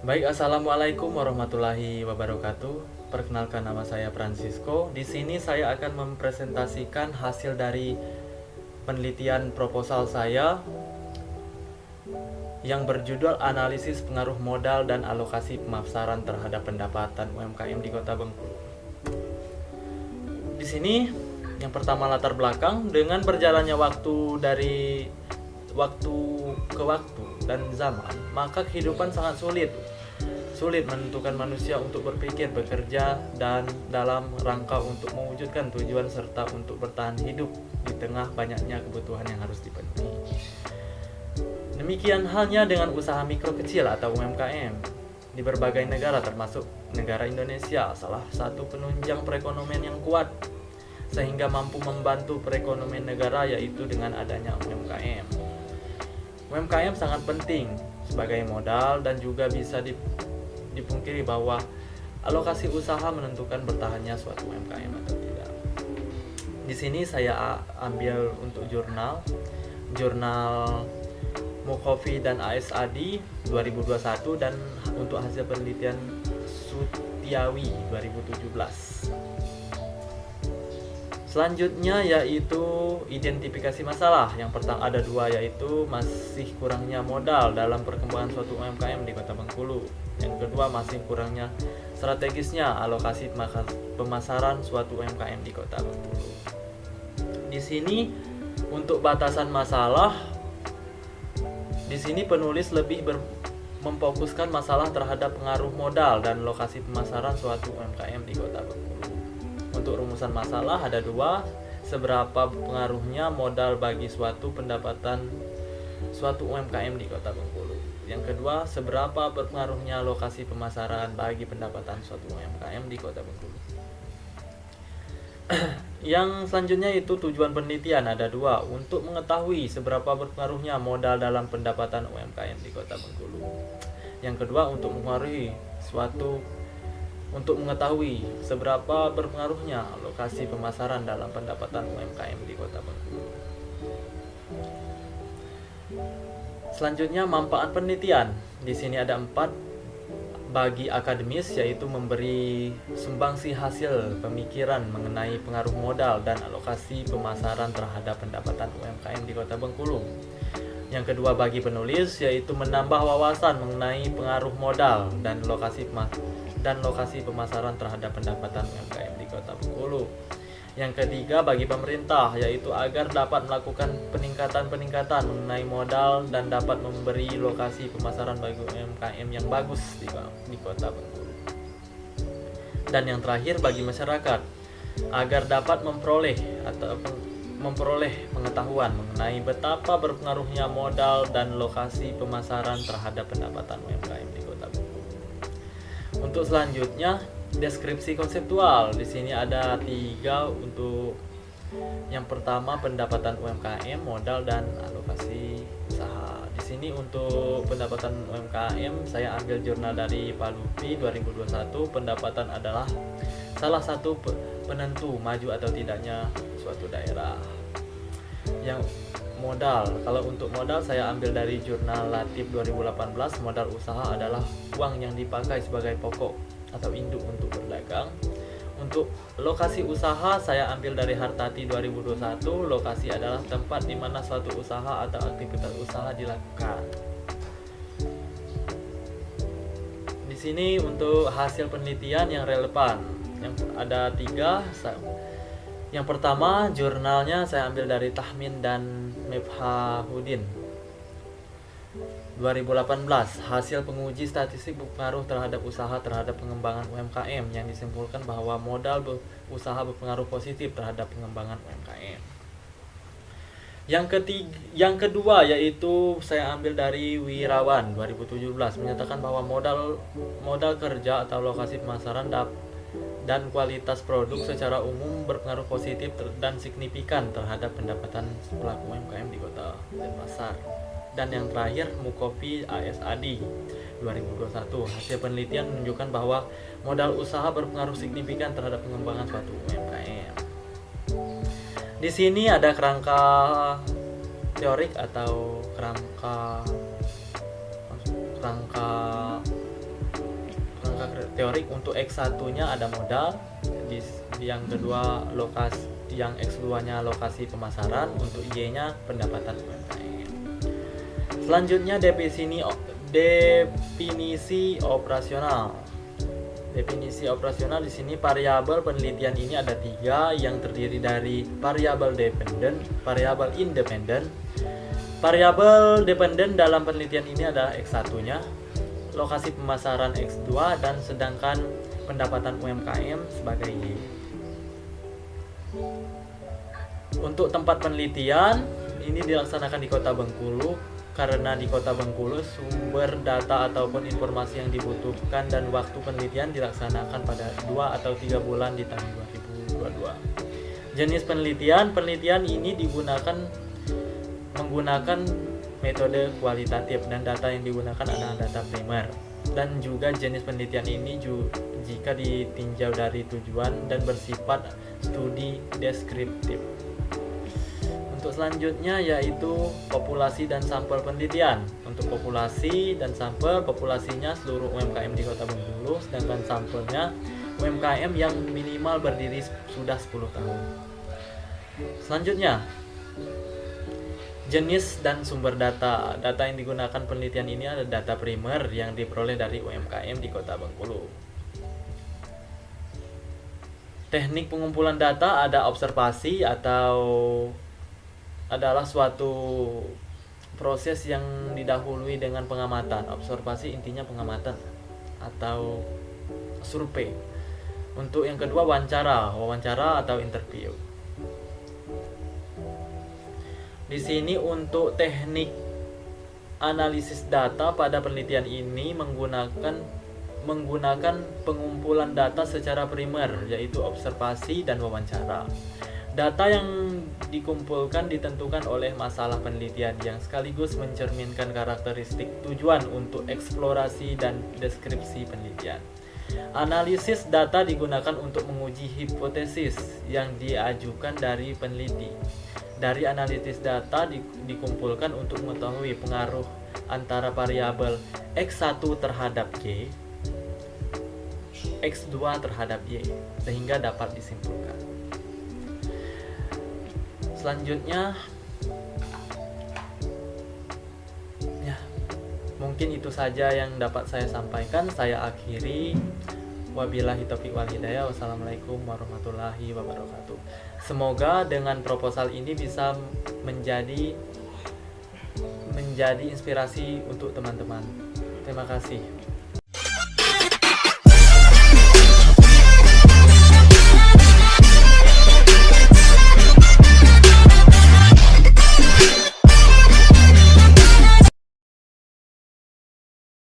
Baik, assalamualaikum warahmatullahi wabarakatuh. Perkenalkan, nama saya Francisco. Di sini saya akan mempresentasikan hasil dari penelitian proposal saya yang berjudul Analisis Pengaruh Modal dan Alokasi Pemasaran Terhadap Pendapatan UMKM di Kota Bengkulu. Di sini yang pertama latar belakang, dengan berjalannya waktu dari waktu ke waktu dan zaman, maka kehidupan sangat sulit menentukan manusia untuk berpikir, bekerja, dan dalam rangka untuk mewujudkan tujuan serta untuk bertahan hidup di tengah banyaknya kebutuhan yang harus dipenuhi. Demikian halnya dengan usaha mikro kecil atau UMKM di berbagai negara, termasuk negara Indonesia, salah satu penunjang perekonomian yang kuat sehingga mampu membantu perekonomian negara yaitu dengan adanya UMKM. UMKM sangat penting sebagai modal dan juga bisa dipungkiri bahwa alokasi usaha menentukan bertahannya suatu UMKM atau tidak. Di sini saya ambil untuk jurnal Mukofi dan ASAD 2021 dan untuk hasil penelitian Sutiawi 2017. Selanjutnya yaitu identifikasi masalah. Yang pertama ada dua, yaitu masih kurangnya modal dalam perkembangan suatu UMKM di Kota Bengkulu. Yang kedua, masih kurangnya strategisnya alokasi pemasaran suatu UMKM di Kota Bengkulu. Di sini untuk batasan masalah, di sini penulis lebih memfokuskan masalah terhadap pengaruh modal dan lokasi pemasaran suatu UMKM di Kota Bengkulu. Untuk rumusan masalah ada dua: seberapa pengaruhnya modal bagi suatu pendapatan suatu UMKM di Kota Bengkulu. Yang kedua, seberapa berpengaruhnya lokasi pemasaran bagi pendapatan suatu UMKM di Kota Bengkulu. Yang selanjutnya itu tujuan penelitian ada dua: untuk mengetahui seberapa berpengaruhnya modal dalam pendapatan UMKM di Kota Bengkulu. Yang kedua, untuk mengetahui seberapa berpengaruhnya lokasi pemasaran dalam pendapatan UMKM di Kota Bengkulu. Selanjutnya, manfaat penelitian. Di sini ada 4 bagi akademis, yaitu memberi sumbangsi hasil pemikiran mengenai pengaruh modal dan alokasi pemasaran terhadap pendapatan UMKM di Kota Bengkulu. Yang kedua, bagi penulis, yaitu menambah wawasan mengenai pengaruh modal dan lokasi pemasaran terhadap pendapatan UMKM di Kota Bengkulu. Yang ketiga, bagi pemerintah, yaitu agar dapat melakukan peningkatan mengenai modal dan dapat memberi lokasi pemasaran bagi UMKM yang bagus di Kota Bengkulu. Dan yang terakhir, bagi masyarakat, agar dapat memperoleh pengetahuan mengenai betapa berpengaruhnya modal dan lokasi pemasaran terhadap pendapatan UMKM di Kota Bengkulu. Untuk selanjutnya, deskripsi konseptual. Di sini ada 3 untuk yang pertama, pendapatan UMKM, modal, dan alokasi usaha. Di sini untuk pendapatan UMKM saya ambil jurnal dari Palupi 2021. Pendapatan adalah salah satu penentu maju atau tidaknya suatu daerah. Yang modal, kalau untuk modal saya ambil dari jurnal Latif 2018. Modal usaha adalah uang yang dipakai sebagai pokok atau induk untuk berdagang. Untuk lokasi usaha saya ambil dari Hartati 2021. Lokasi adalah tempat di mana suatu usaha atau aktivitas usaha dilakukan. Di sini untuk hasil penelitian yang relevan, yang ada 3. Yang pertama, jurnalnya saya ambil dari Tahmin dan Mefhahudin 2018. Hasil penguji statistik berpengaruh terhadap usaha terhadap pengembangan UMKM, yang disimpulkan bahwa modal usaha berpengaruh positif terhadap pengembangan UMKM. Yang kedua yaitu saya ambil dari Wirawan 2017, menyatakan bahwa modal kerja atau lokasi pemasaran dan kualitas produk secara umum berpengaruh positif dan signifikan terhadap pendapatan pelaku UMKM di kota dan pasar. Dan yang terakhir, Mukofi ASAD 2021. Hasil penelitian menunjukkan bahwa modal usaha berpengaruh signifikan terhadap pengembangan suatu UMKM. Di sini ada kerangka teorik atau kerangka teorik. Untuk X1-nya ada modal, yang kedua lokasi, yang X2-nya lokasi pemasaran, untuk Y-nya pendapatan UMKM. Selanjutnya definisi operasional. Definisi operasional di sini variabel penelitian ini ada 3 yang terdiri dari variabel dependen, variabel independen. Variabel dependen dalam penelitian ini adalah X1-nya, lokasi pemasaran X2, dan sedangkan pendapatan UMKM sebagai Y. Untuk tempat penelitian ini dilaksanakan di Kota Bengkulu, karena di Kota Bengkulu sumber data ataupun informasi yang dibutuhkan dan waktu penelitian dilaksanakan pada 2 atau 3 bulan di tahun 2022. Jenis penelitian ini menggunakan metode kualitatif, dan data yang digunakan adalah data primer. Dan juga jenis penelitian ini jika ditinjau dari tujuan dan bersifat studi deskriptif. Untuk selanjutnya yaitu populasi dan sampel penelitian. Untuk populasi dan sampel, populasinya seluruh UMKM di Kota Bengkulu, sedangkan sampelnya UMKM yang minimal berdiri sudah 10 tahun. Selanjutnya, jenis dan sumber data. Data yang digunakan penelitian ini adalah data primer yang diperoleh dari UMKM di Kota Bengkulu. Teknik pengumpulan data ada observasi atau adalah suatu proses yang didahului dengan pengamatan. Observasi intinya pengamatan atau survei. Untuk yang kedua wawancara atau interview. Di sini untuk teknik analisis data pada penelitian ini menggunakan pengumpulan data secara primer, yaitu observasi dan wawancara. Data yang dikumpulkan ditentukan oleh masalah penelitian yang sekaligus mencerminkan karakteristik tujuan untuk eksplorasi dan deskripsi penelitian. Analisis data digunakan untuk menguji hipotesis yang diajukan dari peneliti. Dari analisis data dikumpulkan untuk mengetahui pengaruh antara variabel X1 terhadap Y, X2 terhadap Y, sehingga dapat disimpulkan. Selanjutnya, ya, mungkin itu saja yang dapat saya sampaikan. Saya akhiri. Wabillahi taufiq wal hidayah. Wassalamualaikum warahmatullahi wabarakatuh. Semoga dengan proposal ini bisa menjadi inspirasi untuk teman-teman. Terima kasih.